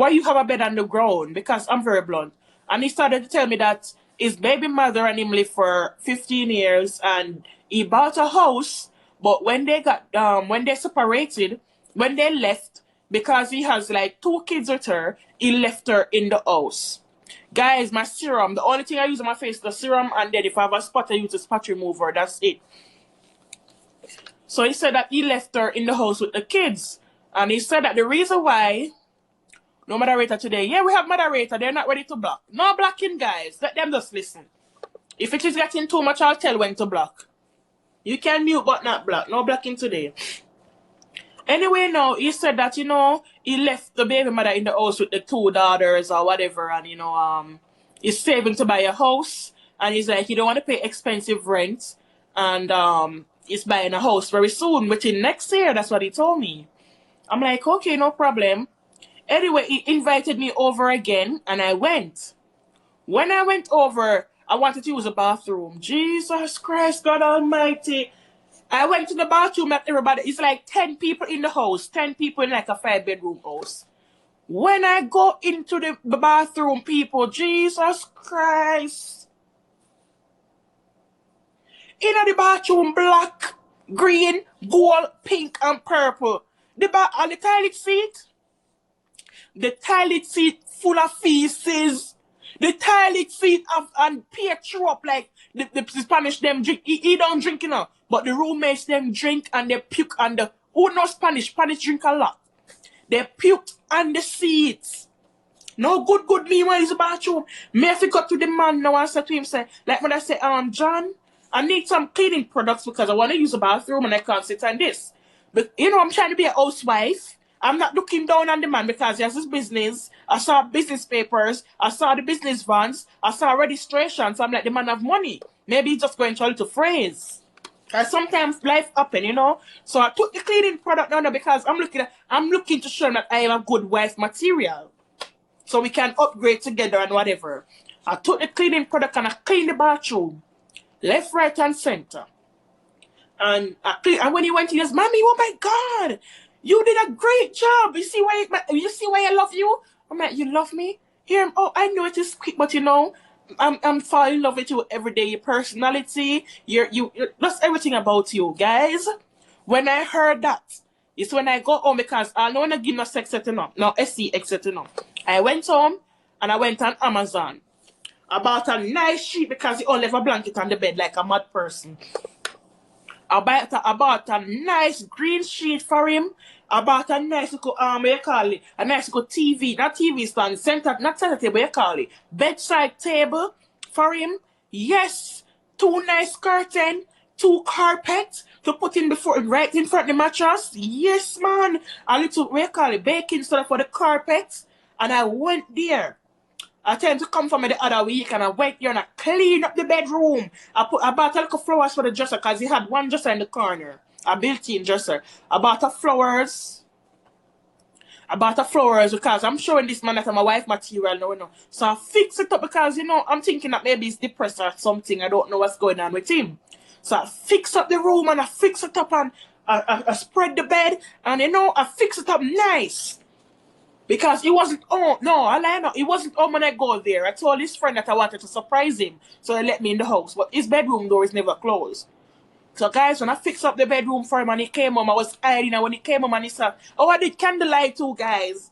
why you have a bed on the ground? Because I'm very blunt. And he started to tell me that his baby mother and him lived for 15 years and he bought a house, but when they separated, when they left, because he has like 2 kids with her, he left her in the house. Guys, my serum, the only thing I use on my face is the serum, and then if I have a spot, I use a spot remover. That's it. So he said that he left her in the house with the kids. And he said that the reason why, no moderator today, yeah, we have moderator, they're not ready to block. No blocking, guys. Let them just listen. If it is getting too much, I'll tell when to block. You can mute but not block. No blocking today. Anyway, now, he said that, he left the baby mother in the house with the 2 daughters or whatever, and, he's saving to buy a house, and he's like, he don't want to pay expensive rent, and, he's buying a house very soon, within next year. That's what he told me. I'm like, okay, no problem. Anyway, he invited me over again, and I went. When I went over, I wanted to use the bathroom. Jesus Christ, God Almighty. I went to the bathroom, met everybody. It's like 10 people in the house. 10 people in like a 5-bedroom house. When I go into the bathroom, people, Jesus Christ. In the bathroom, black, green, gold, pink, and purple. The toilet seat. The toilet seat full of feces. The toilet seat and peer throw up like the Spanish them drink. He don't drink, but the roommates them drink and they puke on the... Who knows Spanish? Spanish drink a lot. They puked on the seats. No good me when he's in the bathroom. Me have to go to the man now and say to him, like when I say, John, I need some cleaning products because I want to use the bathroom and I can't sit on this. But, I'm trying to be a housewife. I'm not looking down on the man because he has his business. I saw business papers. I saw the business vans. I saw registration. So I'm like, the man have money. Maybe he's just going to a little phrase. And sometimes life happen, So I took the cleaning product down there because I'm looking to show him that I am a good wife material. So we can upgrade together and whatever. I took the cleaning product and I cleaned the bathroom. Left, right, and center. And when he went in, he goes, Mommy, oh my God, you did a great job. You see why I love you? I'm like, you love me? Here, I know it is quick, but I'm falling in love with you every day. Your personality, that's everything about you, guys. When I heard that, it's when I go home because I don't want to give no sex setting up, no SC setting up. I went home and I went on Amazon. I bought a nice sheet because he only have a blanket on the bed like a mad person. I bought a nice green sheet for him. I bought a nice little, a nice little TV, not TV stand, not center table, you call it. Bedside table for him. Yes, 2 nice curtains, 2 carpets to put in right in front of the mattress. Yes, man. A little, baking soda for the carpets. And I went there. I tend to come from the other week and I went there and I cleaned up the bedroom. I bought a little flowers for the dresser because he had one dresser in the corner. A built-in dresser. I bought flowers. Because I'm showing this man that I'm a wife material now. So I fix it up because, I'm thinking that maybe he's depressed or something. I don't know what's going on with him. So I fix up the room and I fix it up and I spread the bed and, I fix it up nice. Because he wasn't home. No, I lie now. He wasn't home when I go there. I told his friend that I wanted to surprise him. So he let me in the house. But his bedroom door is never closed. So guys, when I fixed up the bedroom for him and he came home, I was hiding. And when he came home and he said, I did candlelight too, guys.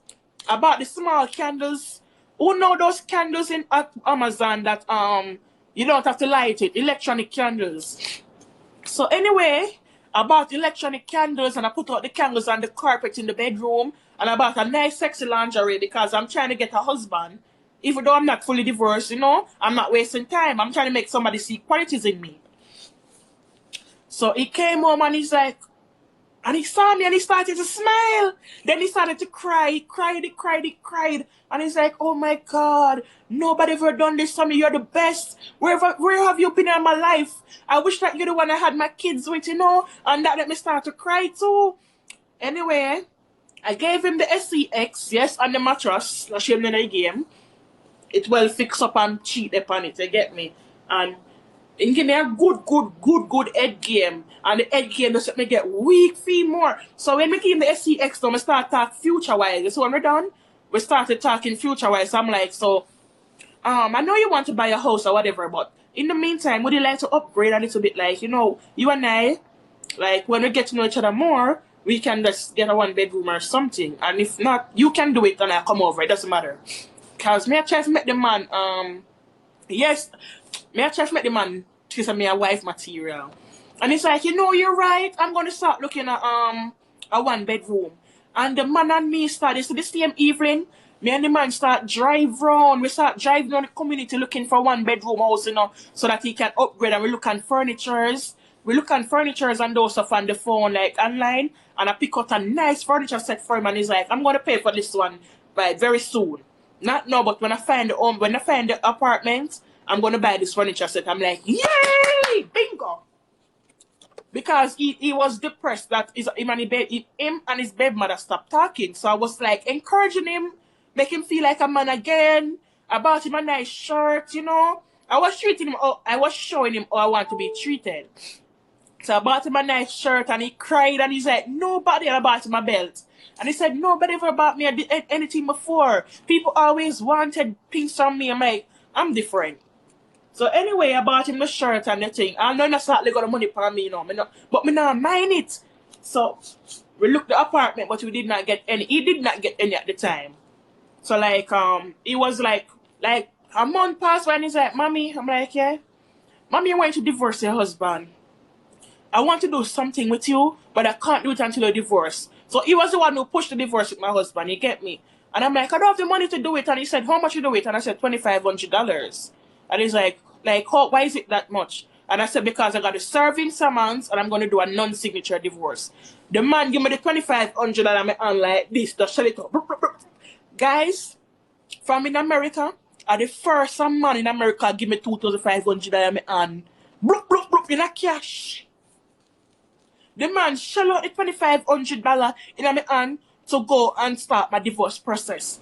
I bought the small candles. Who know those candles in Amazon that you don't have to light it? Electronic candles. So anyway, I bought electronic candles and I put out the candles on the carpet in the bedroom. And I bought a nice sexy lingerie because I'm trying to get a husband. Even though I'm not fully divorced, I'm not wasting time. I'm trying to make somebody see qualities in me. So he came home and he's like, and he saw me and he started to smile. Then he started to cry. He cried. And he's like, oh my God, nobody ever done this for me. You're the best. Where have you been in my life? I wish that you're the one I had my kids with, And that let me start to cry too. Anyway, I gave him the SCX, yes, on the mattress. That's him in the game. It well fixed up and cheat upon it, you get me? And he gave me a good head game. And the head game just let me get weak feel more. So when we came the SCX, I start talk future wise. So when we're done, we started talking future-wise. I'm like, so, I know you want to buy a house or whatever, but in the meantime, would you like to upgrade a little bit? Like, you know, you and I, like, when we get to know each other more, we can just get a one bedroom or something. And if not, you can do it and I come over. It doesn't matter. Because me I try to make the man, yes, me I try to make the man treat me a wife material. And it's like, you know, you're right. I'm going to start looking at a one bedroom. And the man and me started, so the same evening, me and the man start drive round. We start driving around the community looking for one bedroom house, you know, so that he can upgrade. And we look at furnitures. We look at furnitures and those stuff on the phone, like online. And I pick out a nice furniture set for him. And he's like, I'm going to pay for this one by very soon. Not now, but when I find the home, when I find the apartment, I'm going to buy this furniture set. I'm like, yay! Bingo! Because he was depressed that him and his baby mother stopped talking. So I was like encouraging him, make him feel like a man again. I bought him a nice shirt, you know. I was showing him how I want to be treated. So I bought him a nice shirt and he cried and he's like, nobody ever bought him a belt. And he said, nobody ever bought me anything before. People always wanted things from me. I'm like, I'm different. So anyway, I bought him the shirt and the thing. I know not certainly got the money for me, you know. But me not mind it. So we looked the apartment, but we did not get any. He did not get any at the time. So like he was like a month passed when he's like, Mommy, I'm like, yeah. Mommy, I want you to divorce your husband. I want to do something with you, but I can't do it until you divorce. So he was the one who pushed the divorce with my husband, you get me? And I'm like, I don't have the money to do it. And he said, how much you do it? And I said, $2,500. And he's like, why is it that much? And I said, because I got to serve in summons and I'm going to do a non-signature divorce. The man give me the $2,500 and I'm like this, just shut it up. Guys, from in America, the first man in America give me $2,500 and in a cash. The man shell out the $2,500 in my hand to go and start my divorce process.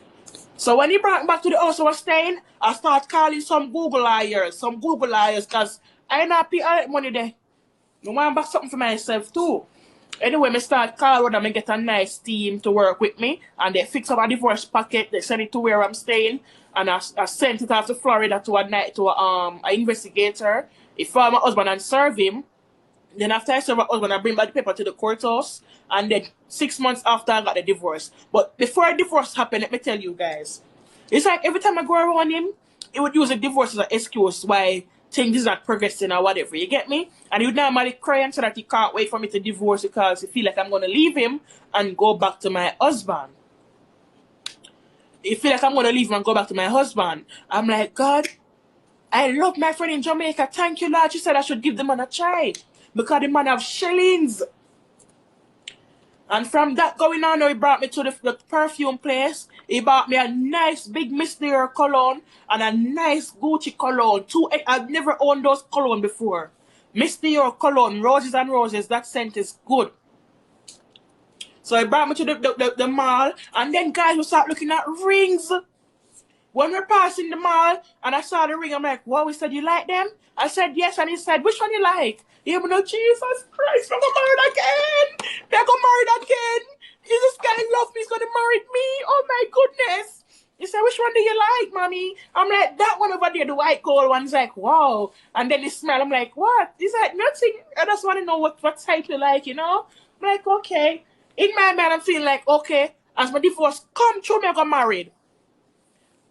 So when he brought me back to the house I was staying, I start calling some Google liars, because I not pay all that money there. I want back something for myself too. Anyway, I start calling and I get a nice team to work with me, and they fix up a divorce packet, they send it to where I'm staying, and I sent it off to Florida to an investigator. He found my husband and serve him. Then after I serve my husband, I bring back the paper to the courthouse. And then 6 months after, I got the divorce. But before the divorce happened, let me tell you guys. It's like every time I go around him, he would use the divorce as an excuse why things is not progressing or whatever. You get me? And he would normally cry and say that he can't wait for me to divorce because he feel like I'm going to leave him and go back to my husband. He feel like I'm going to leave him and go back to my husband. I'm like, God, I love my friend in Jamaica. Thank you, Lord. She said I should give the man a try. Because the man have shillings. And from that going on, he brought me to the perfume place. He bought me a nice big Miss Dior cologne and a nice Gucci cologne. I've never owned those cologne before. Miss Dior cologne, roses and roses. That scent is good. So he brought me to the mall. And then guys will start looking at rings. When we're passing the mall and I saw the ring, I'm like, wow, he said, you like them? I said, yes. And he said, which one you like? He said, no, Jesus Christ, I'm going to marry again. They're going to marry again. Jesus guy loves me. He's going to marry me. Oh, my goodness. He said, which one do you like, mommy? I'm like, that one over there, the white gold one. He's like, wow. And then he smell. I'm like, what? He's like, nothing. I just want to know what type you like, you know? I'm like, okay. In my mind, I'm feeling like, okay, as my divorce come true, me I got married.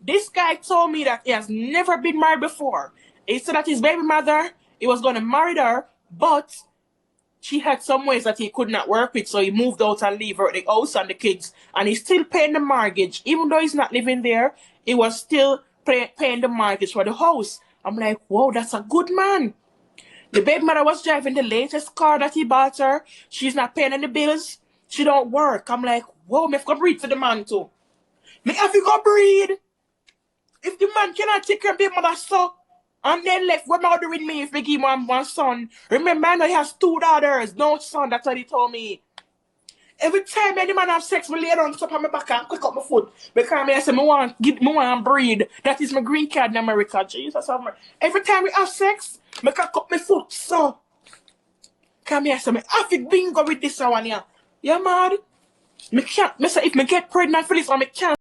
This guy told me that he has never been married before. He said that his baby mother, he was going to marry her, but she had some ways that he could not work with, so he moved out and leave her the house and the kids. And he's still paying the mortgage. Even though he's not living there, he was still paying the mortgage for the house. I'm like, whoa, that's a good man. The baby mother was driving the latest car that he bought her. She's not paying any bills. She don't work. I'm like, whoa, me have to breed for the man too. Me have to go breed. If the man cannot take care of the mother son, and then left, what am I doing me if they give him one son? Remember, I know he has 2 daughters, no son, that's what he told me. Every time any man have sex, me lay down top on my back and quick up my foot. Because I say, me want breed. That is my green card in America, Jesus. Every time we have sex, me cock up my foot, so. Because I say, me have to bingo with this one here. Yeah, man. Me can't, me say, if me get pregnant for this one, me can't.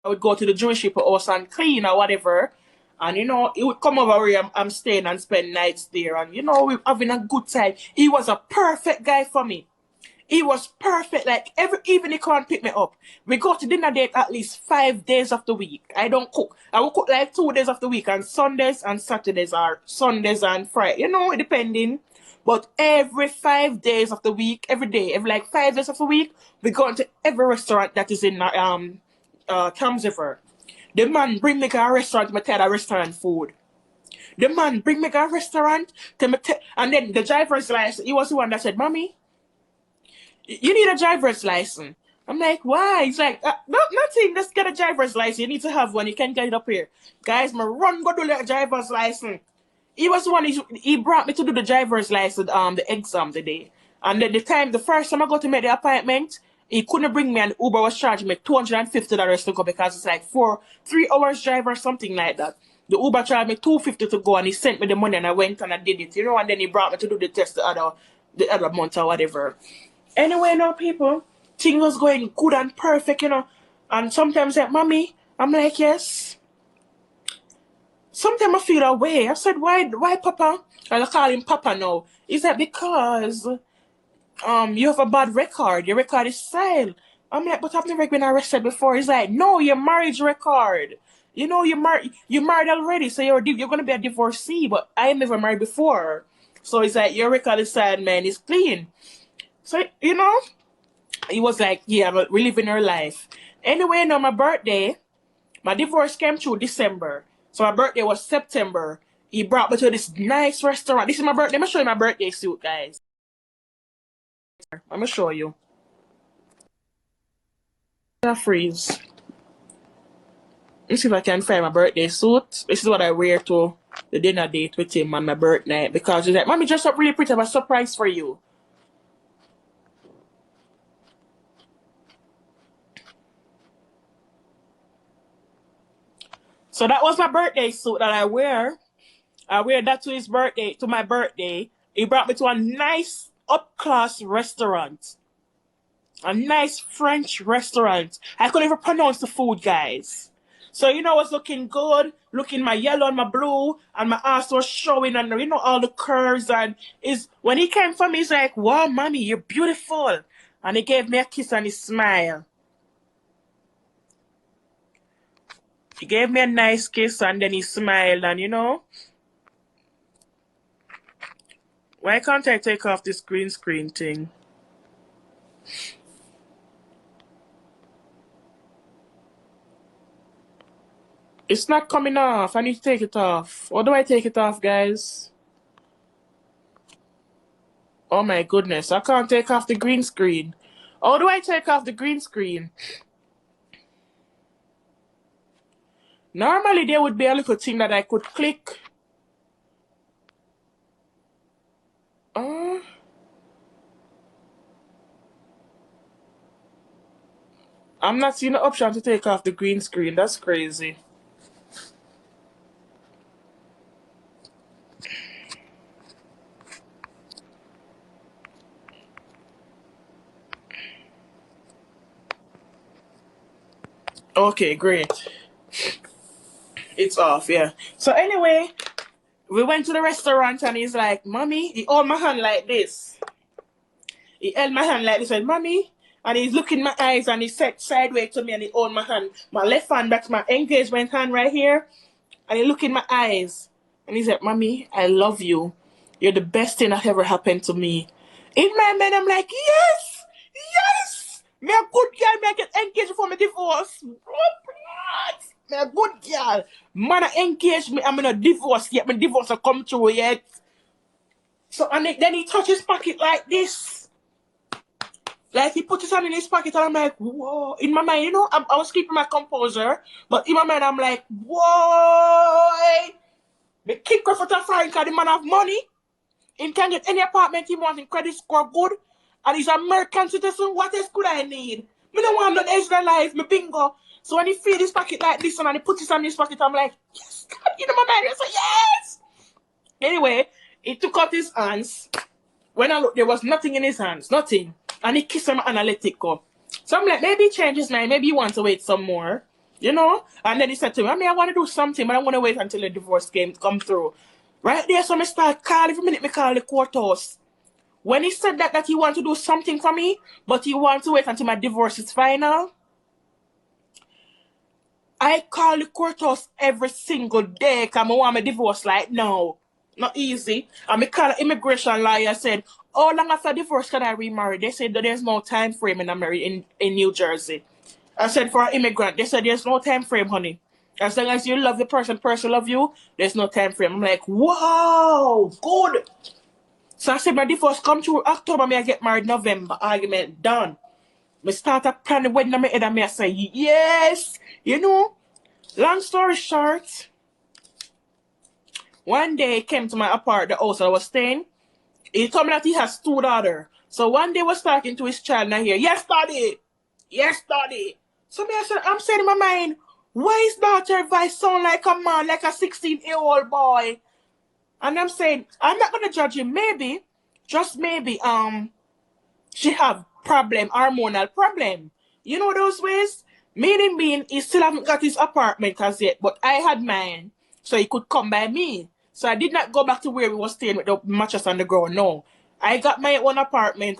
I would go to the Jewish people house and clean or whatever. And, he would come over where I'm staying and spend nights there. And, we having a good time. He was a perfect guy for me. He was perfect. Like, every evening he come and pick me up. We go to dinner date at least 5 days of the week. I don't cook. I will cook like 2 days of the week. And Sundays and Saturdays are Sundays and Friday. Depending. But every 5 days of the week, every day, every like 5 days of the week, we go into every restaurant that is in Thames River. The man bring me to a restaurant, me tell a restaurant food. The man bring me to a restaurant, and then the driver's license, he was the one that said, Mommy, you need a driver's license. I'm like, why? He's like, nothing, just get a driver's license. You need to have one, you can get it up here. Guys, me run go do the driver's license. He was the one, he brought me to do the driver's license, the exam today. And then the first time I got to make the appointment, he couldn't bring me, and Uber was charging me $250 to go because it's like 3 hours drive or something like that. The Uber charged me $250 to go, and he sent me the money, and I went and I did it, and then he brought me to do the test the other month or whatever. Anyway, now people, things was going good and perfect, and sometimes like, Mommy, I'm like, yes. Sometimes I feel away. I said, why Papa? I call him Papa now. He said, because you have a bad record. Your record is style. I'm like, but I've never been arrested before. He's like, no, your marriage record. You married already, so you're gonna be a divorcee, but I ain't never married before. So he's like, your record is sad, man, it's clean. So, he was like, yeah, I'm reliving her life. Anyway, now my birthday, my divorce came through December. So my birthday was September. He brought me to this nice restaurant. This is my birthday. Let me show you my birthday suit, guys. Let me show you. I'm gonna freeze. Let's see if I can find my birthday suit. This is what I wear to the dinner date with him on my birthday. Because he's like, Mommy, dress up really pretty. I have a surprise for you. So that was my birthday suit that I wear. I wear that to my birthday. He brought me to a nice up-class restaurant. A nice French restaurant. I couldn't even pronounce the food, guys. So, I was looking good, looking my yellow and my blue, and my ass was showing, and, all the curves. And when he came for me, he's like, wow, Mommy, you're beautiful. And he gave me a kiss and he smiled. He gave me a nice kiss, and then he smiled, and, why can't I take off this green screen thing? It's not coming off. I need to take it off. How do I take it off, guys? Oh my goodness, I can't take off the green screen. How do I take off the green screen? Normally there would be a little thing that I could click. I'm not seeing the option to take off the green screen. That's crazy. Okay, great. It's off, yeah. So anyway, we went to the restaurant and he's like, Mommy, he held my hand like this. He held my hand like this and Mommy, and he's looking in my eyes and he sat sideways to me and he held my hand. My left hand back to my engagement hand right here. And he looked in my eyes and he said, Mommy, I love you. You're the best thing that ever happened to me. In my mind, I'm like, yes, yes. Me a good girl, me I get engaged before my divorce. Me a good girl. Man, I engaged me, I'm in a divorce yet. My divorce will come through yet. So, and then he touched his pocket like this. Like, he put his hand in his pocket and I'm like, whoa. In my mind, I was keeping my composure. But in my mind, I'm like, whoa. Me kick off at a fine because the man have money. He can get any apartment he wants, in credit score good. And he's American citizen. What else could I need? Me don't want no extra life, me bingo. So when he feel his pocket like this and he puts his hand in his pocket, I'm like, yes, God, my mind. I say, yes. Anyway, he took out his hands. When I looked, there was nothing in his hands. Nothing. And he kissed him and I let it go. So I'm like, maybe he changed his mind. Maybe he wants to wait some more. You know? And then he said to me, I mean, I want to do something, but I'm going to wait until the divorce game come through. Right there, so I start calling, every minute me call the courthouse. When he said that he want to do something for me, but he want to wait until my divorce is final, I call the courthouse every single day because I want my divorce like now. Not easy. And I call the immigration lawyer said, how long after divorce can I remarry? They said that there's no time frame in America in New Jersey. I said for an immigrant, they said there's no time frame, honey. As long as you love the person love you, there's no time frame. I'm like, wow, good. So I said my divorce come through October, may I get married November. Argument done. Me start a plan the wedding in my head and I say, yes. You know, long story short, one day he came to my apartment, the house I was staying. He told me that he has two daughters. So one day I was talking to his child and I hear, yes, daddy. Yes, daddy. So me I said, I'm saying in my mind, why his daughter voice sound like a man, like a 16-year-old boy? And I'm saying, I'm not gonna judge him. Maybe, just maybe, she have problem, hormonal problem. You know those ways? Meaning being he still haven't got his apartment as yet, but I had mine. So he could come by me. So I did not go back to where we were staying with the mattress on the ground. No. I got my own apartment.